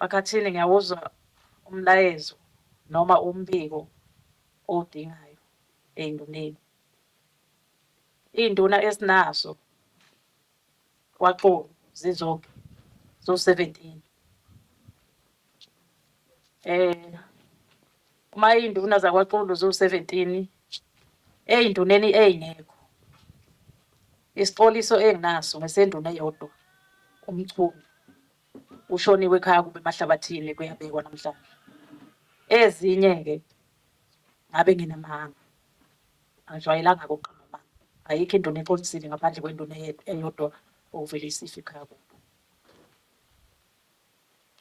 Makhathini ngiyawuzwa umlayezo noma umbiko owudingayo ey'nduneni. Iy'nduna esinazo kwaXolo zizonke zo-17. Uma iy'nduna zakwaXolo zo-17 ey'nduneni ey'ngekho, isixoliso enginaso ngesenduna eyodwa, umchunu ushoniwe ekhaya kube emahlabathini kuyabekwa namhlanje. Ezinye-ke ngabe nginamanga, angijwayelanga kokuqamba amanga. Ayikho induna exolisile ngaphandle kwenduna eyodwa ovele isifa ekhaya kubo.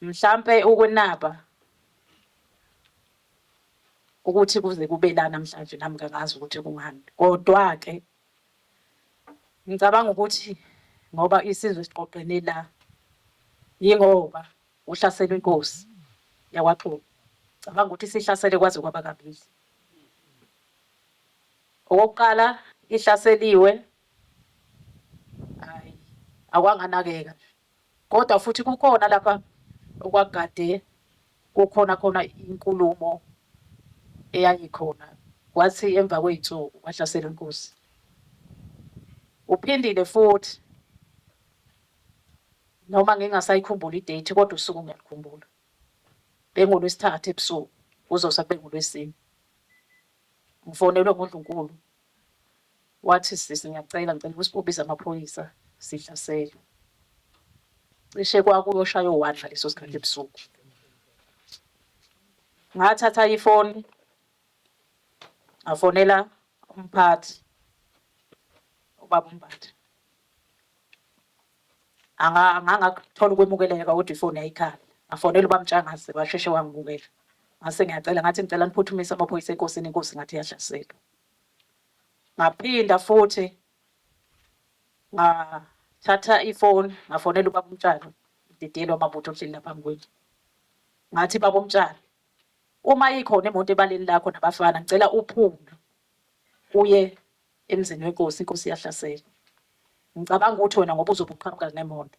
Mhlampe ukwenaba ukuthi kuze kube la namhlanje nami kangazi ukuthi kungani. Kodwa-ke ngicabanga ukuthi ngoba isizwe siqoqene la, yingoba uhlaselwe inkosi yakwaXolo. Ngicabanga ukuthi sihlasele kwaze kwaba kabili. Okokuqala ihlaseliwe, hhayi akwanganakeka nje. Kodwa futhi kukhona lapha okwakugade kukhona khona inkulumo eyayikhona. Kwathi emva kwey'nsuku kwahlaselwa inkosi. Uphindile futhi noma ngingasayikhumbuli i-date kodwa usuku ngiyalikhumbula. BenguLwesithathu ebusuku kuzosa kube nguLwesine. Ngifonelwe nguNdlunkulu wathi sisi ngiyacela ngicela ubize amaphoyisa sihlaselwe. Cishe kwakuyoshaya o-1 ngaleso sikhathi ebusuku. Ngathatha ifoni ngafonela umphathi ubaba uMbatha. Angangakuthola ukwemukeleka kodwa ifoni yayikhala. Ngafonela uBaMtshangase washeshe wangibukela. Ngase ngiyacela ngathi ngicela niphuthumise amaphoyisa enkosini, inkosi ngathi iyahlaselwa. Ngaphinda futhi ngathatha ifoni ngafonela ubaba uMtshalo, udidiyelo wamabutho ohleli lapha phambi kwethu. Ngathi baba uMtshalo, uma ikhona imoto ebaleni lakho nabafana ngicela uphume uye emzini wenkosi, inkosi iyahlaselwa. Ngicabanga ukuthi wena ngoba uzobe uqhamuka ngemoto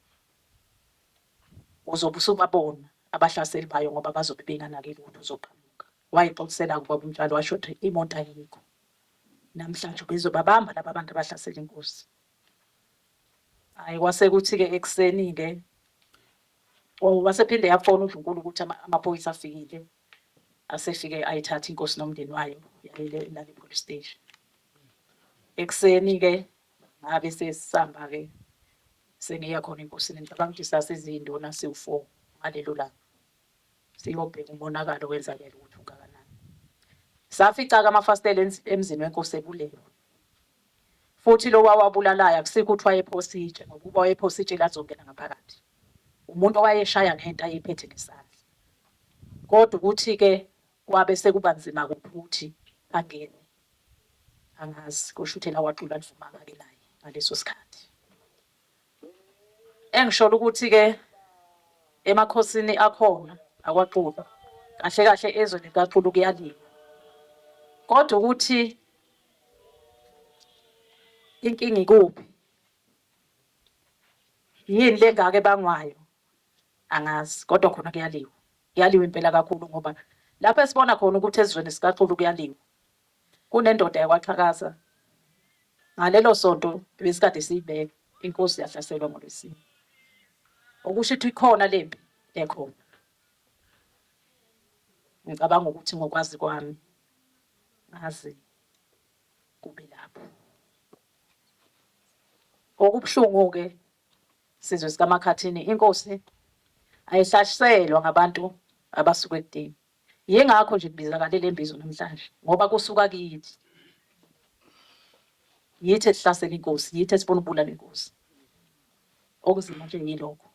uzobe usubabona abahlaseli bayo ngoba bazobe benganakile ukuthi uzoqhamuka. Wayixoxisela ubaba uMtshalo washo ukuthi imoto ayikho. Namhlanje bezobabamba laba bantu abahlasela inkosi. Hhayi kwase kuthi-ke ekuseni-ke wasephinde yafona uNdlunkulu ukuthi amaphoyisa afikile. Asefike ayithatha inkosi nomndeni wayo yalele police station. Ekuseni-ke ngabe sesihamba-ke sengiya khona enkosini. Ngicabanga ukuthi saseziy'nduna siwu-4 ngalelo langa. Siyobheka umonakalo wenzakele ukuthi ungakanani. Safica-ke amafasitela emzini wenkosi ebulewe. Futhi lo wawabulalayo akusikho ukuthi wayephositshe ngoba uba wayephositshe lazongena ngaphakathi. Umuntu owayeshaya ngento ayiphethe ngesandla. Kodwa ukuthi-ke kwabe sekuba nzima kuphi ukuthi angene. Angazi kusho ukuthi lawaXolo alivumanga-ke naye ngaleso sikhathi. Engishola ukuthi-ke emakhosini akhona akwaXolo kahle kahle ezweni likaXolo kuyaliwa. Kodwa ukuthi inkinga ikuphi? Yini le ngaka ebangwayo? Angazi kodwa khona kuyaliwa. Kuyaliwa impela kakhulu ngoba lapho esibona khona ukuthi ezweni sikaXolo kuyaliwa. Kunendoda yakwaXhakaza ngalelo sonto besikade siyibeka inkosi yahlaselwa ngoLwesine. Okusho ukuthi ikhona lempi ekhona. Ngicabanga ukuthi ngokwazi kwami ngazi kube lapho. Okubuhlungu-ke sizwe sikaMakhathini inkosi ayihlaselwa ngabantu abasuka ekudeni. Yingakho nje kubizakale le mbizo namhlanje ngoba kusuka kithi. Yithi esihlasela inkosi, yithi esibona ukubulala inkosi. Okuzima nje yilokho.